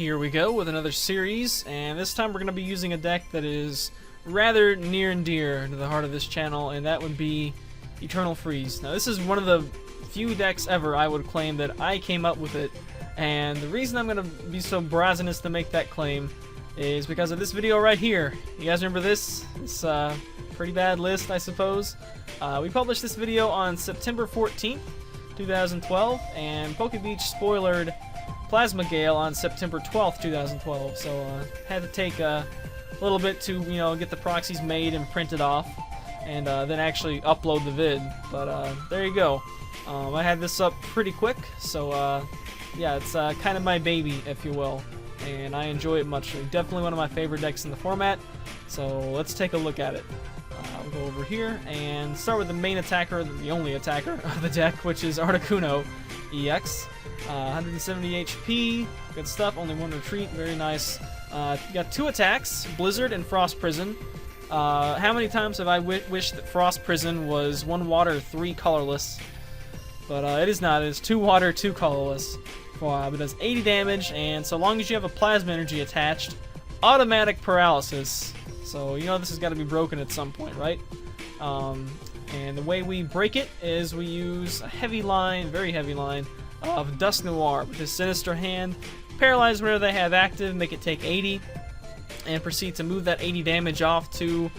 Here we go with another series, and this time we're going to be using a deck that is rather near and dear to the heart of this channel, and that would be Eternal Freeze. Now this is one of the few decks ever I would claim that I came up with it, and the reason I'm going to be so brazenous to make that claim is because of this video right here. You guys remember this? It's a pretty bad list, I suppose. We published this video on September 14th, 2012, and PokéBeach spoilered Plasma Gale on September 12th, 2012, so had to take a little bit to, get the proxies made and printed off, and then actually upload the vid, but there you go. I had this up pretty quick, so yeah, it's kind of my baby, if you will, and I enjoy it muchly. Definitely one of my favorite decks in the format, so let's take a look at it. We'll go over here and start with the main attacker, the only attacker of the deck, which is Articuno EX. 170 HP, good stuff, only one retreat, very nice. You got two attacks, Blizzard and Frost Prison. How many times have I wished that Frost Prison was 1 water, 3 colorless? But it is not, it is 2 water, 2 colorless. It does 80 damage, and so long as you have a Plasma Energy attached, automatic paralysis. So this has got to be broken at some point, right? And the way we break it is we use a heavy line, very heavy line, of Dusknoir with his Sinister hand, paralyze where they have active, make it take 80, and proceed to move that 80 damage off to,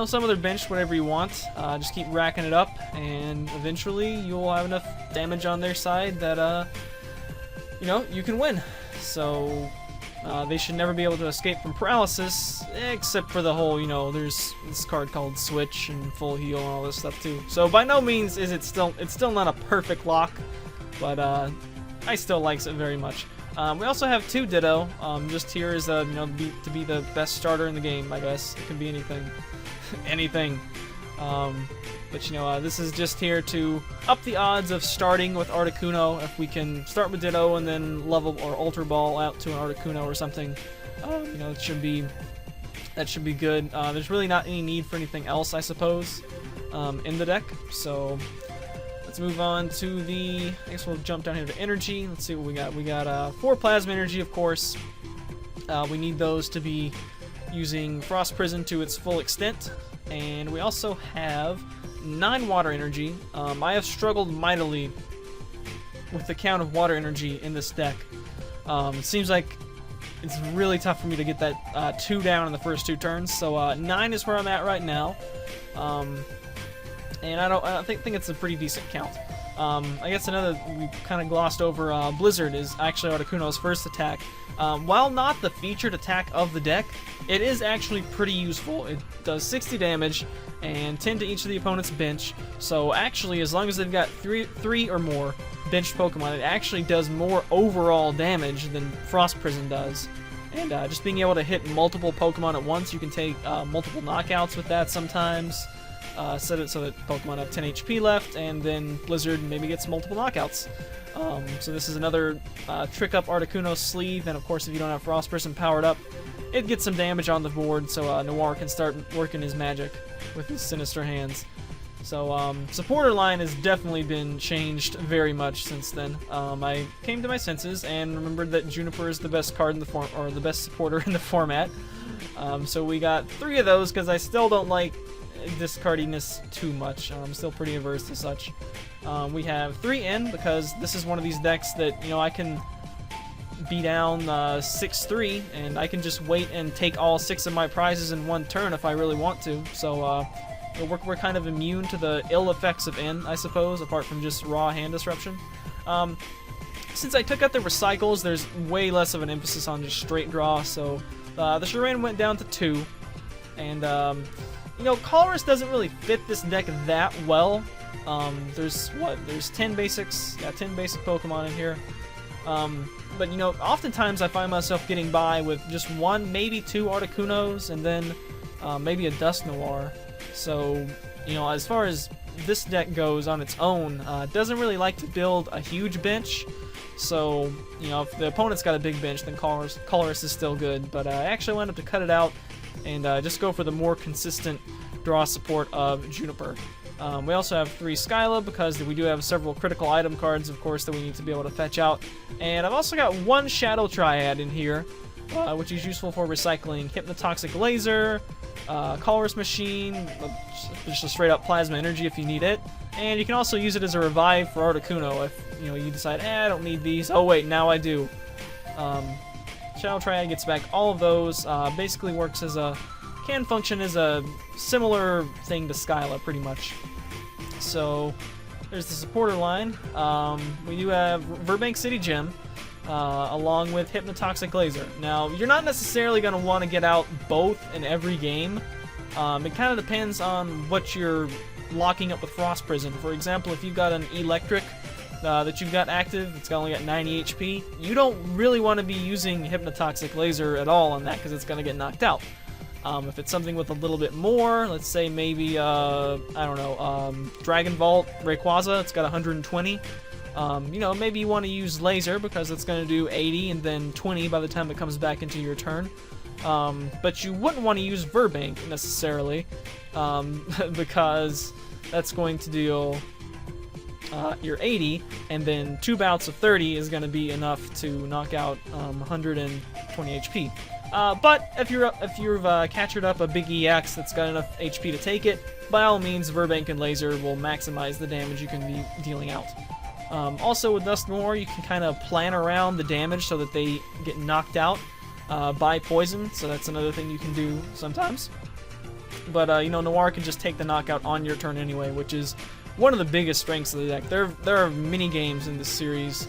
some other bench, whatever you want. Just keep racking it up, and eventually you'll have enough damage on their side that, you can win. So they should never be able to escape from paralysis, except for the whole, there's this card called Switch and Full Heal and all this stuff too. So by no means is it's still not a perfect lock, but I still likes it very much. We also have 2 Ditto, just here is to be the best starter in the game, I guess. It can be anything, anything. But this is just here to up the odds of starting with Articuno. If we can start with Ditto and then level or Ultra Ball out to an Articuno or something, that should be good. There's really not any need for anything else, I suppose, in the deck. So let's move on to I guess we'll jump down here to energy. Let's see what we got. We got 4 Plasma Energy, of course. We need those to be using Frost Prison to its full extent. And we also have 9 Water Energy. I have struggled mightily with the count of Water Energy in this deck. It seems like it's really tough for me to get that 2 down in the first 2 turns. So 9 is where I'm at right now. And I think it's a pretty decent count. I guess another we kind of glossed over, Blizzard is actually Articuno's first attack. While not the featured attack of the deck, it is actually pretty useful. It does 60 damage and 10 to each of the opponent's bench. So actually, as long as they've got 3 or more benched Pokemon, it actually does more overall damage than Frost Prison does. And just being able to hit multiple Pokemon at once, you can take multiple knockouts with that sometimes. Set it so that Pokemon have 10 HP left, and then Blizzard maybe gets multiple knockouts. So this is another trick up Articuno's sleeve, and of course if you don't have Frost Prison powered up, it gets some damage on the board, so Noir can start working his magic with his Sinister hands. So supporter line has definitely been changed very much since then. I came to my senses and remembered that Juniper is the best card in the form, or the best supporter in the format. So we got 3 of those because I still don't like discardiness too much. I'm still pretty averse to such. We have 3 in because this is one of these decks that I can be down 6-3 and I can just wait and take all 6 of my prizes in 1 turn if I really want to. So we're kind of immune to the ill effects of N, I suppose, apart from just raw hand disruption. Since I took out the recycles, there's way less of an emphasis on just straight draw. So the Shurain went down to 2, and Colorus doesn't really fit this deck that well. There's 10 basics, 10 basic Pokemon in here. But oftentimes I find myself getting by with just 1, maybe 2 Articunos, and then maybe a Dusknoir. So, as far as this deck goes on its own, it doesn't really like to build a huge bench. So, if the opponent's got a big bench, then Colorus is still good. But I actually went up to cut it out and just go for the more consistent draw support of Juniper. We also have 3 Skyla because we do have several critical item cards, of course, that we need to be able to fetch out. And I've also got 1 Shadow Triad in here, which is useful for recycling Hypnotoxic Laser, Colorless Machine, just a straight up Plasma Energy if you need it. And you can also use it as a revive for Articuno if you decide, I don't need these. Oh wait, now I do. Shadow Triad gets back all of those. Basically works as can function as a similar thing to Skyla, pretty much. So there's the supporter line. We do have Verbank City Gym, along with Hypnotoxic Laser. Now, you're not necessarily going to want to get out both in every game. It kind of depends on what you're locking up with Frost Prison. For example, if you've got an Electric that you've got active, it's only got 90 HP, you don't really want to be using Hypnotoxic Laser at all on that because it's going to get knocked out. If it's something with a little bit more, let's say maybe, I don't know, Dragon Vault Rayquaza, it's got 120. Maybe you want to use Laser because it's going to do 80 and then 20 by the time it comes back into your turn. But you wouldn't want to use Verbank necessarily, because that's going to deal your 80, and then 2 bouts of 30 is going to be enough to knock out 120 HP. But if you've captured up a big EX that's got enough HP to take it, by all means, Verbank and Laser will maximize the damage you can be dealing out. Also, with dusknoir, you can kind of plan around the damage so that they get knocked out by poison, so that's another thing you can do sometimes. But, Noir can just take the knockout on your turn anyway, which is one of the biggest strengths of the deck. There are many games in this series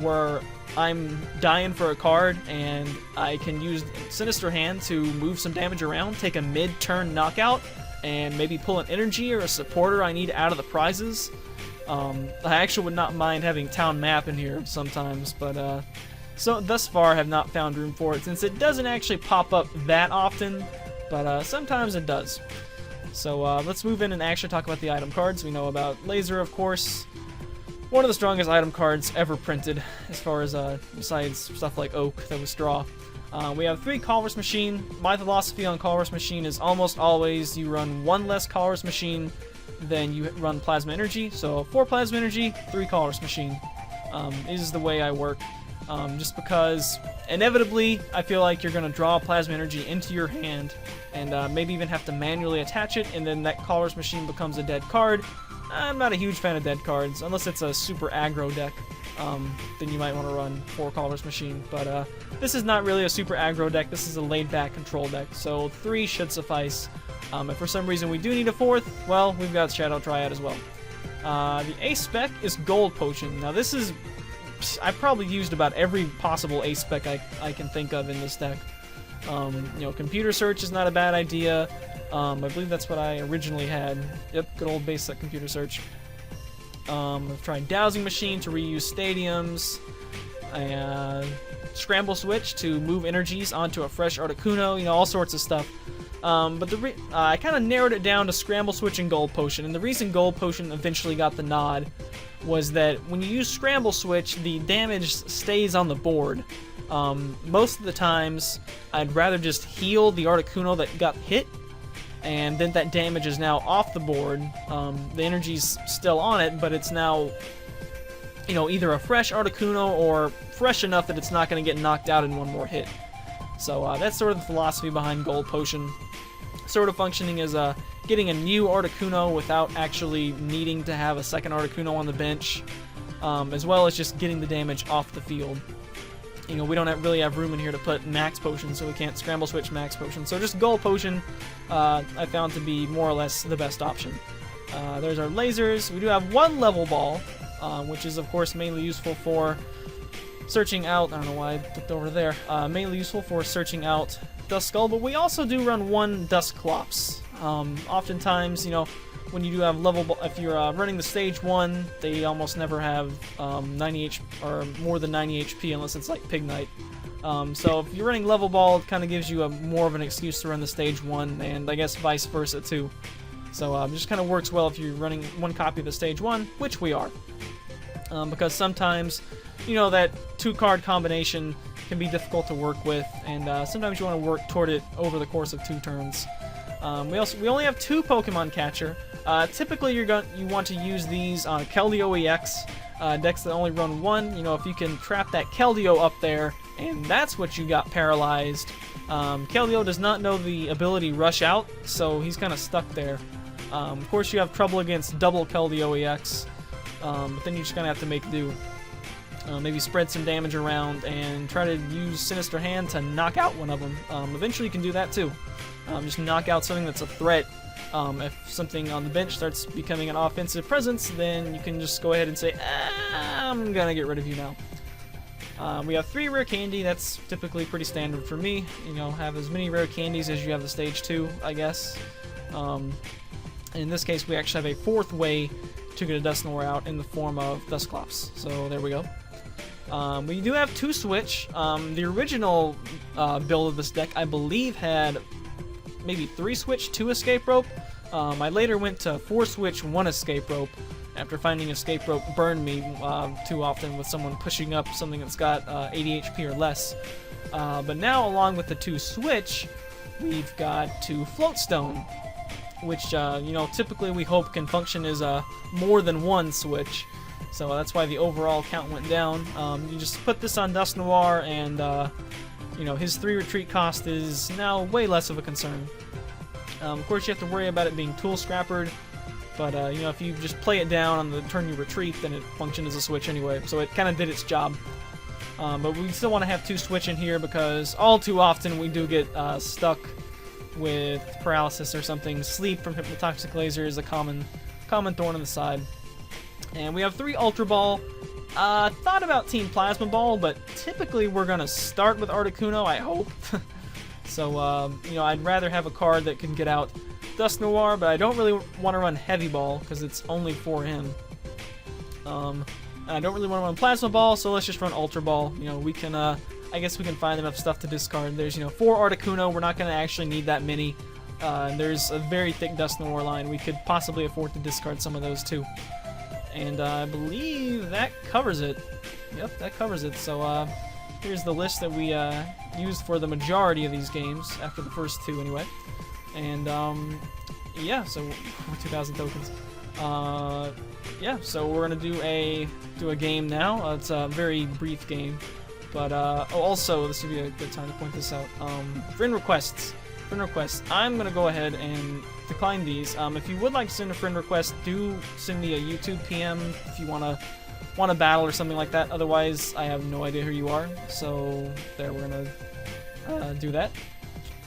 where I'm dying for a card, and I can use Sinister Hand to move some damage around, take a mid-turn knockout, and maybe pull an energy or a supporter I need out of the prizes. I actually would not mind having Town Map in here sometimes, but so thus far I have not found room for it, since it doesn't actually pop up that often, but sometimes it does. So let's move in and actually talk about the item cards. We know about Laser, of course. One of the strongest item cards ever printed, as far as, besides stuff like Oak that was straw. We have 3 Colorless Machine. My philosophy on Colorless Machine is almost always you run 1 less Colorless Machine than you run Plasma Energy. So 4 Plasma Energy, 3 Colorless Machine is the way I work. Just because inevitably I feel like you're going to draw Plasma Energy into your hand and maybe even have to manually attach it, and then that Colorless Machine becomes a dead card. I'm not a huge fan of dead cards, unless it's a super aggro deck. Then you might want to run 4 Colorless Machine. But this is not really a super aggro deck. This is a laid-back control deck, so 3 should suffice. If for some reason we do need a 4th, well, we've got Shadow Triad as well. The Ace Spec is Gold Potion. Now this is... I've probably used about every possible Ace Spec I can think of in this deck. Computer Search is not a bad idea. I believe that's what I originally had. Yep, good old basic Computer Search. I've tried Dowsing Machine to reuse stadiums, and Scramble Switch to move energies onto a fresh Articuno, all sorts of stuff. But I kind of narrowed it down to Scramble Switch and Gold Potion, and the reason Gold Potion eventually got the nod was that when you use Scramble Switch, the damage stays on the board. Most of the times, I'd rather just heal the Articuno that got hit, and then that damage is now off the board. The energy's still on it, but it's now, either a fresh Articuno or fresh enough that it's not going to get knocked out in one more hit. So that's sort of the philosophy behind Gold Potion. Sort of functioning as getting a new Articuno without actually needing to have a second Articuno on the bench, as well as just getting the damage off the field. We don't really have room in here to put Max Potion, so we can't Scramble Switch Max Potion. So just Gold Potion I found to be more or less the best option. There's our lasers. We do have 1 Level Ball, which is of course mainly useful for searching out, I don't know why I looked over there, mainly useful for searching out Duskull, but we also do run 1 Dusclops. Oftentimes, when you do have level ball, if you're running the stage 1, they almost never have 90 HP or more than 90 HP unless it's like Pignite. So if you're running level ball, it kind of gives you more of an excuse to run the stage 1, and I guess vice versa too. So it just kind of works well if you're running 1 copy of the stage 1, which we are. Because sometimes, that 2-card combination can be difficult to work with, and sometimes you want to work toward it over the course of 2 turns. We only have 2 Pokemon Catcher. Typically, you want to use these on Keldeo EX decks that only run 1. You know, if you can trap that Keldeo up there, and that's what you got paralyzed. Keldeo does not know the ability Rush Out, so he's kind of stuck there. Of course, you have trouble against double Keldeo EX, but then you're just gonna have to make do. Maybe spread some damage around and try to use Sinister Hand to knock out one of them. Eventually, you can do that too. Just knock out something that's a threat. If something on the bench starts becoming an offensive presence, then you can just go ahead and say, I'm gonna get rid of you now. We have 3 rare candy. That's typically pretty standard for me. You know, have as many rare candies as you have the stage 2, I guess. In this case, we actually have a 4th way to get a Dusknoir out in the form of Dusclops. So there we go. We do have 2 switch. The original build of this deck, I believe, had maybe 3 switch, 2 escape rope. I later went to 4 switch, 1 escape rope after finding escape rope burned me too often with someone pushing up something that's got 80 HP or less. But now, along with the 2 switch, we've got 2 float stone, which you know, typically we hope can function as more than 1 switch. So that's why the overall count went down. You just put this on Dusknoir, and you know, his 3 retreat cost is now way less of a concern. Of course, you have to worry about it being tool scrappered, but you know, if you just play it down on the turn you retreat, then it functioned as a switch anyway. So it kind of did its job. But we still want to have 2 switch in here because all too often we do get stuck with paralysis or something. Sleep from Hypnotoxic Laser is a common thorn in the side. And we have 3 Ultra Ball. Thought about Team Plasma Ball, but typically we're gonna start with Articuno, I hope. So, you know, I'd rather have a card that can get out Dusknoir, but I don't really want to run Heavy Ball because it's only for him. And I don't really want to run Plasma Ball, so let's just run Ultra Ball. You know, we can, I guess we can find enough stuff to discard. There's, you know, 4 Articuno. We're not gonna actually need that many. And there's a very thick Dusknoir line. We could possibly afford to discard some of those too. And I believe that covers it. Yep, that covers it. So here's the list that we used for the majority of these games, after the first 2 anyway. And yeah, so 2,000 tokens. Yeah, so we're gonna do a game now. It's a very brief game, but oh, also this would be a good time to point this out. Friend requests. I'm gonna go ahead and decline these. If you would like to send a friend request, do send me a YouTube PM if you want a battle or something like that. Otherwise, I have no idea who you are. So there, we're gonna do that.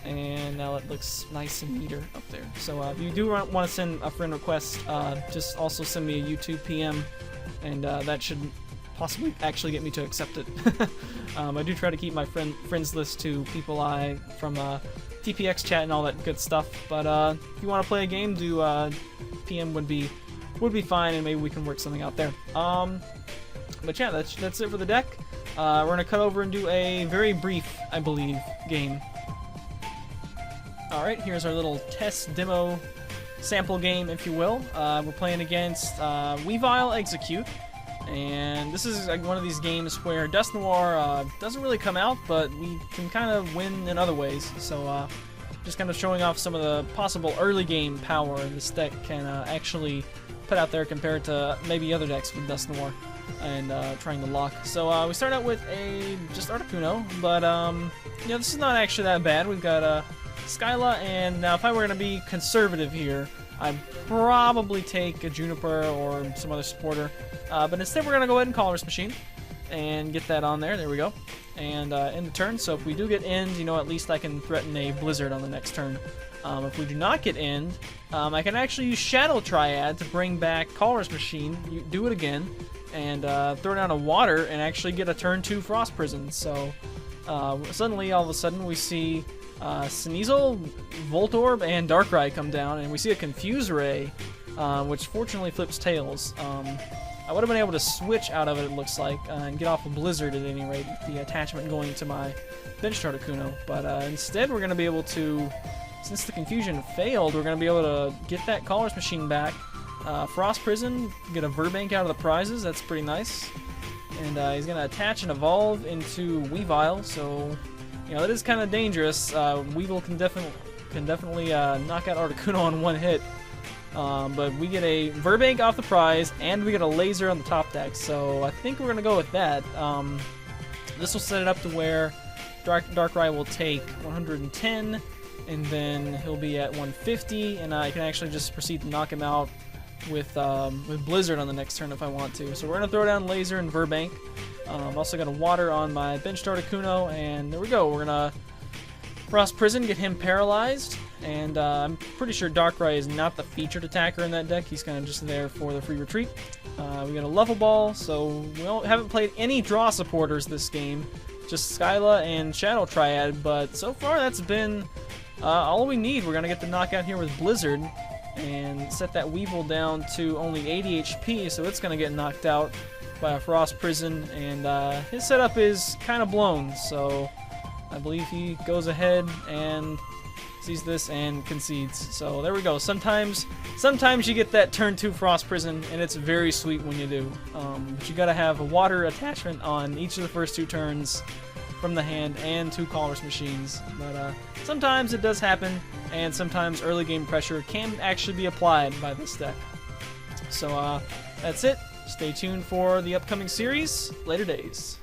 And now it looks nice and neater up there. So if you do want to send a friend request, just also send me a YouTube PM, and that should possibly actually get me to accept it. I do try to keep my friends list to people from TPX chat and all that good stuff. But if you want to play a game, do PM would be fine, and maybe we can work something out there. But yeah, that's it for the deck. We're gonna cut over and do a very brief, I believe, game. Alright, here's our little test demo sample game, if you will. We're playing against weavile Execute, and this is like one of these games where Dusknoir doesn't really come out, but we can kind of win in other ways. So just kind of showing off some of the possible early game power this deck can actually put out there compared to maybe other decks with Dusknoir and trying to lock. So we start out with just Articuno, but you know, this is not actually that bad. We've got Skyla, and now if I were going to be conservative here, I'd probably take a Juniper or some other supporter, but instead we're going to go ahead and Colorless Machine and get that on there. There we go. And end the turn, so if we do get end, you know, at least I can threaten a Blizzard on the next turn. If we do not get end, I can actually use Shadow Triad to bring back Colorless Machine, do it again, and throw down a Water and actually get a turn 2 Frost Prison. So suddenly, all of a sudden, we see Sneasel, Voltorb, and Darkrai come down, and we see a Confuse Ray, which fortunately flips tails. I would have been able to switch out of it looks like, and get off a Blizzard at any rate, with the attachment going to my bench Articuno. But instead, we're going to be able to, since the confusion failed, we're going to be able to get that Colorless Machine back, Frost Prison, get a Verbank out of the prizes. That's pretty nice. And he's going to attach and evolve into Weavile, so you know, that is kind of dangerous. Weavile can can definitely knock out Articuno in one hit. But we get a Verbank off the prize, and we get a laser on the top deck, so I think we're going to go with that. This will set it up to where Darkrai will take 110, and then he'll be at 150, and I can actually just proceed to knock him out with Blizzard on the next turn if I want to. So we're going to throw down Laser and Verbank. I'm also going to Water on my benched Articuno, and there we go. We're going to Frost Prison, get him paralyzed, and I'm pretty sure Darkrai is not the featured attacker in that deck. He's kind of just there for the free retreat. We got a Level Ball, so we haven't played any draw supporters this game, just Skyla and Shadow Triad, but so far that's been all we need. We're going to get the knockout here with Blizzard and set that Weavile down to only 80 HP, so it's going to get knocked out by a Frost Prison, and his setup is kind of blown, so I believe he goes ahead and sees this and concedes. So there we go. Sometimes you get that turn 2 Frost Prison, and it's very sweet when you do. But you gotta have a water attachment on each of the first 2 turns from the hand and 2 Colress machines. But sometimes it does happen, and sometimes early game pressure can actually be applied by this deck. So that's it. Stay tuned for the upcoming series. Later days.